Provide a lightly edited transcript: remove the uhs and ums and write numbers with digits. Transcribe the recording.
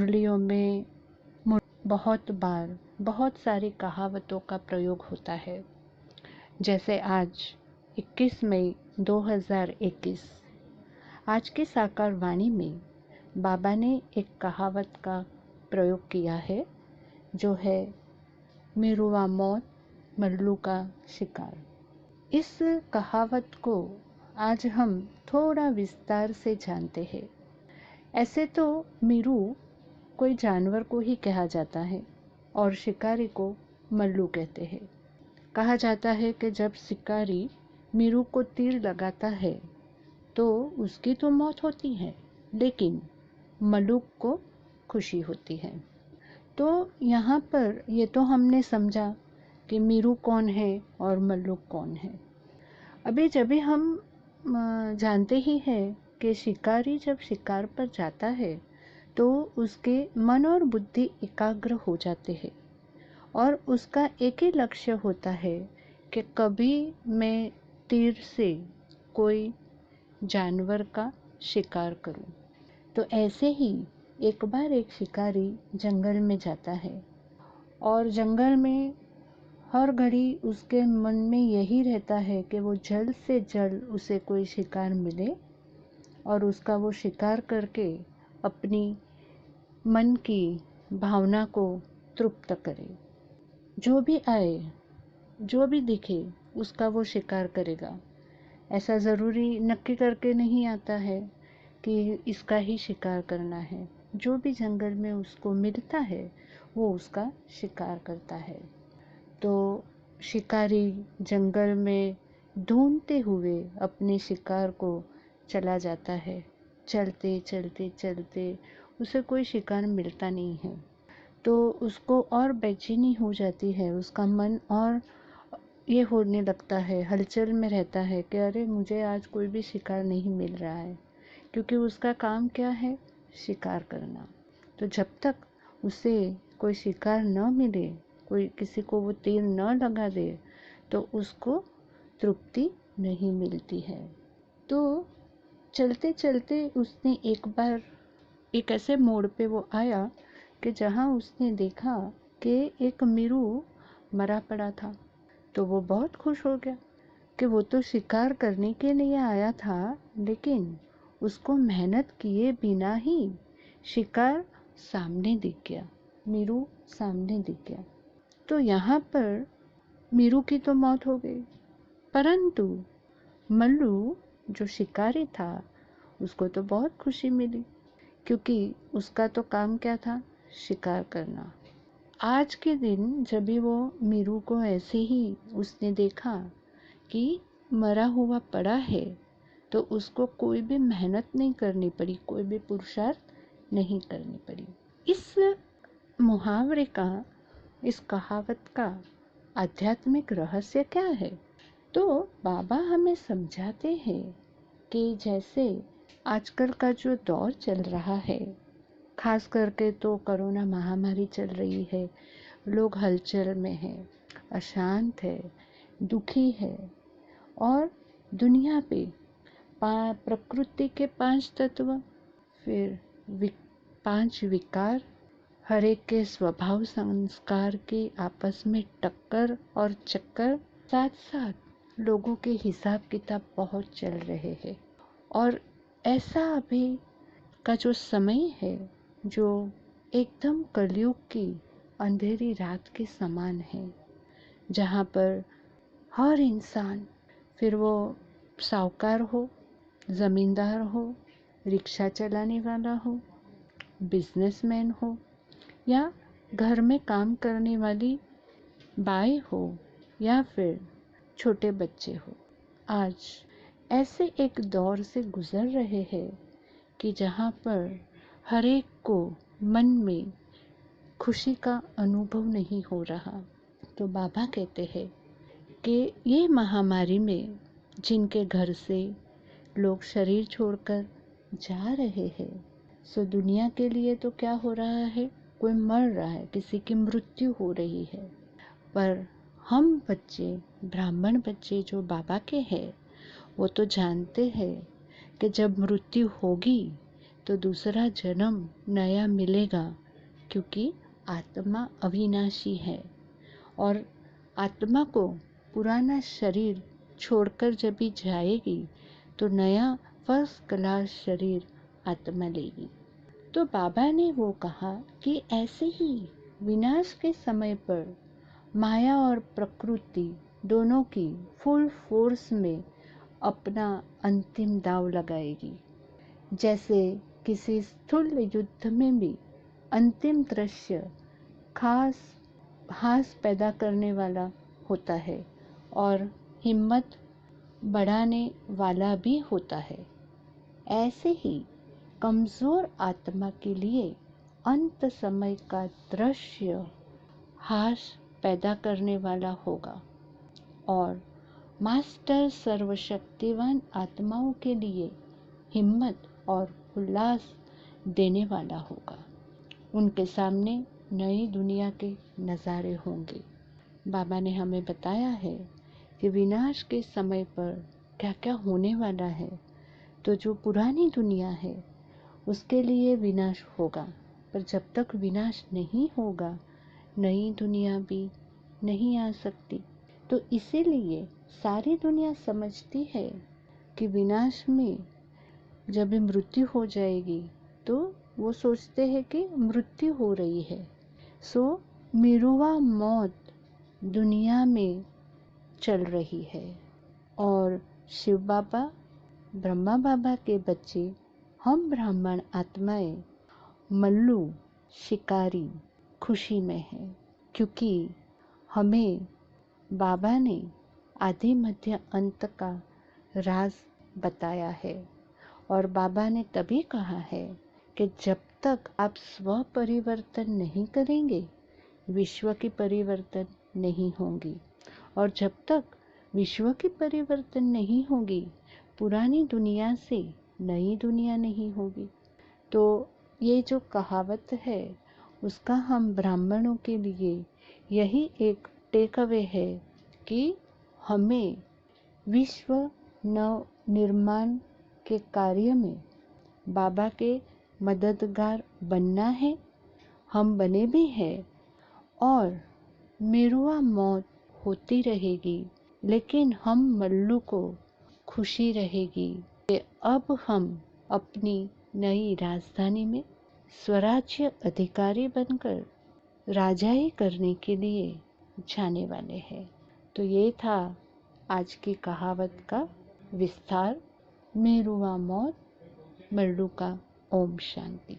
मुरलियों में बहुत बार बहुत सारी कहावतों का प्रयोग होता है। जैसे आज 21 मई 2021 आज की साकार वाणी में बाबा ने एक कहावत का प्रयोग किया है, जो है मिरुआ मौत मल्लू का शिकार। इस कहावत को आज हम थोड़ा विस्तार से जानते हैं। ऐसे तो मिरु कोई जानवर को ही कहा जाता है और शिकारी को मल्लू कहते हैं। कहा जाता है कि जब शिकारी मिरु को तीर लगाता है तो उसकी तो मौत होती है, लेकिन मल्लू को खुशी होती है। तो यहाँ पर ये तो हमने समझा कि मिरु कौन है और मल्लू कौन है। अभी जब भी हम जानते ही हैं कि शिकारी जब शिकार पर जाता है तो उसके मन और बुद्धि एकाग्र हो जाते हैं और उसका एक ही लक्ष्य होता है कि कभी मैं तीर से कोई जानवर का शिकार करूं। तो ऐसे ही एक बार एक शिकारी जंगल में जाता है और जंगल में हर घड़ी उसके मन में यही रहता है कि वो जल्द से जल्द उसे कोई शिकार मिले और उसका वो शिकार करके अपनी मन की भावना को तृप्त करे। जो भी आए, जो भी दिखे, उसका वो शिकार करेगा। ऐसा ज़रूरी नक्की करके नहीं आता है कि इसका ही शिकार करना है। जो भी जंगल में उसको मिलता है वो उसका शिकार करता है। तो शिकारी जंगल में ढूंढते हुए अपने शिकार को चला जाता है। चलते चलते चलते उसे कोई शिकार मिलता नहीं है तो उसको और बेचैनी हो जाती है। उसका मन और ये होने लगता है, हलचल में रहता है कि अरे मुझे आज कोई भी शिकार नहीं मिल रहा है, क्योंकि उसका काम क्या है, शिकार करना। तो जब तक उसे कोई शिकार न मिले, कोई किसी को वो तीर न लगा दे, तो उसको तृप्ति नहीं मिलती है। तो चलते चलते उसने एक बार एक ऐसे मोड़ पे वो आया कि जहाँ उसने देखा कि एक मिरु मरा पड़ा था। तो वो बहुत खुश हो गया कि वो तो शिकार करने के लिए आया था, लेकिन उसको मेहनत किए बिना ही शिकार सामने दिख गया, मिरु सामने दिख गया। तो यहाँ पर मिरु की तो मौत हो गई, परंतु मल्लू जो शिकारी था उसको तो बहुत खुशी मिली, क्योंकि उसका तो काम क्या था, शिकार करना। आज के दिन जब भी वो मिरु को ऐसे ही उसने देखा कि मरा हुआ पड़ा है, तो उसको कोई भी मेहनत नहीं करनी पड़ी, कोई भी पुरुषार्थ नहीं करनी पड़ी। इस मुहावरे का, इस कहावत का आध्यात्मिक रहस्य क्या है? तो बाबा हमें समझाते हैं कि जैसे आजकल का जो दौर चल रहा है, खास करके तो कोरोना महामारी चल रही है, लोग हलचल में हैं, अशांत है, दुखी है और दुनिया पे प्रकृति के 5 तत्व, फिर 5 विकार, हर एक के स्वभाव संस्कार की आपस में टक्कर और चक्कर, साथ साथ लोगों के हिसाब किताब बहुत चल रहे हैं। और ऐसा अभी का जो समय है, जो एकदम कलयुग की अंधेरी रात के समान है, जहाँ पर हर इंसान, फिर वो साहूकार हो, ज़मींदार हो, रिक्शा चलाने वाला हो, बिजनेसमैन हो या घर में काम करने वाली बाई हो या फिर छोटे बच्चे हो, आज ऐसे एक दौर से गुजर रहे हैं कि जहाँ पर हर एक को मन में खुशी का अनुभव नहीं हो रहा। तो बाबा कहते हैं कि ये महामारी में जिनके घर से लोग शरीर छोड़कर जा रहे हैं, सो दुनिया के लिए तो क्या हो रहा है, कोई मर रहा है, किसी की मृत्यु हो रही है। पर हम बच्चे, ब्राह्मण बच्चे जो बाबा के हैं, वो तो जानते हैं कि जब मृत्यु होगी तो दूसरा जन्म नया मिलेगा, क्योंकि आत्मा अविनाशी है और आत्मा को पुराना शरीर छोड़कर जब भी जाएगी तो नया फर्स्ट क्लास शरीर आत्मा लेगी। तो बाबा ने वो कहा कि ऐसे ही विनाश के समय पर माया और प्रकृति दोनों की फुल फोर्स में अपना अंतिम दांव लगाएगी। जैसे किसी स्थूल युद्ध में भी अंतिम दृश्य खास हास पैदा करने वाला होता है और हिम्मत बढ़ाने वाला भी होता है, ऐसे ही कमजोर आत्मा के लिए अंत समय का दृश्य हास पैदा करने वाला होगा और मास्टर सर्वशक्तिवान आत्माओं के लिए हिम्मत और उल्लास देने वाला होगा। उनके सामने नई दुनिया के नज़ारे होंगे। बाबा ने हमें बताया है कि विनाश के समय पर क्या क्या होने वाला है। तो जो पुरानी दुनिया है उसके लिए विनाश होगा, पर जब तक विनाश नहीं होगा नई दुनिया भी नहीं आ सकती। तो इसीलिए सारी दुनिया समझती है कि विनाश में जब मृत्यु हो जाएगी तो वो सोचते हैं कि मृत्यु हो रही है। सो मिरुआ मौत दुनिया में चल रही है और शिव बाबा ब्रह्मा बाबा के बच्चे हम ब्राह्मण आत्माएं मल्लू शिकारी खुशी में हैं, क्योंकि हमें बाबा ने आदि मध्य अंत का राज बताया है। और बाबा ने तभी कहा है कि जब तक आप स्व परिवर्तन नहीं करेंगे विश्व की परिवर्तन नहीं होगी, और जब तक विश्व की परिवर्तन नहीं होगी पुरानी दुनिया से नई दुनिया नहीं होगी। तो ये जो कहावत है उसका हम ब्राह्मणों के लिए यही एक टेक अवे है कि हमें विश्व नव निर्माण के कार्य में बाबा के मददगार बनना है। हम बने भी हैं और मिरुआ मौत होती रहेगी, लेकिन हम मल्लू को खुशी रहेगी कि अब हम अपनी नई राजधानी में स्वराज्य अधिकारी बनकर राजाई करने के लिए जाने वाले हैं। तो ये था आज की कहावत का विस्तार। मेरुआ मौत मल्लू का ओम शांति।